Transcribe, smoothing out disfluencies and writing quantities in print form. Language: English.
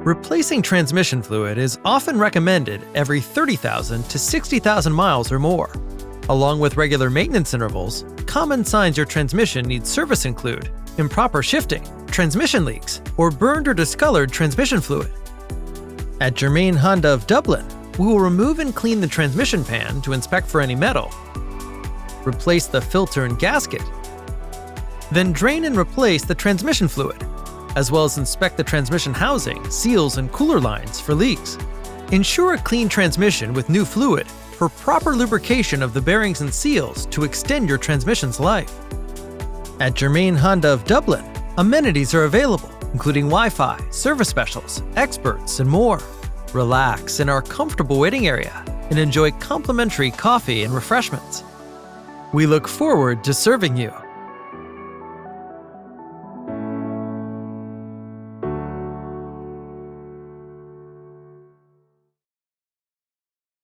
Replacing transmission fluid is often recommended every 30,000 to 60,000 miles or more. Along with regular maintenance intervals, common signs your transmission needs service include improper shifting, transmission leaks, or burned or discolored transmission fluid. At Germain Honda of Dublin, we will remove and clean the transmission pan to inspect for any metal, replace the filter and gasket, then drain and replace the transmission fluid, as well as inspect the transmission housing, seals, and cooler lines for leaks. Ensure a clean transmission with new fluid for proper lubrication of the bearings and seals to extend your transmission's life. At Germain Honda of Dublin, amenities are available, including Wi-Fi, service specials, experts, and more. Relax in our comfortable waiting area and enjoy complimentary coffee and refreshments. We look forward to serving you.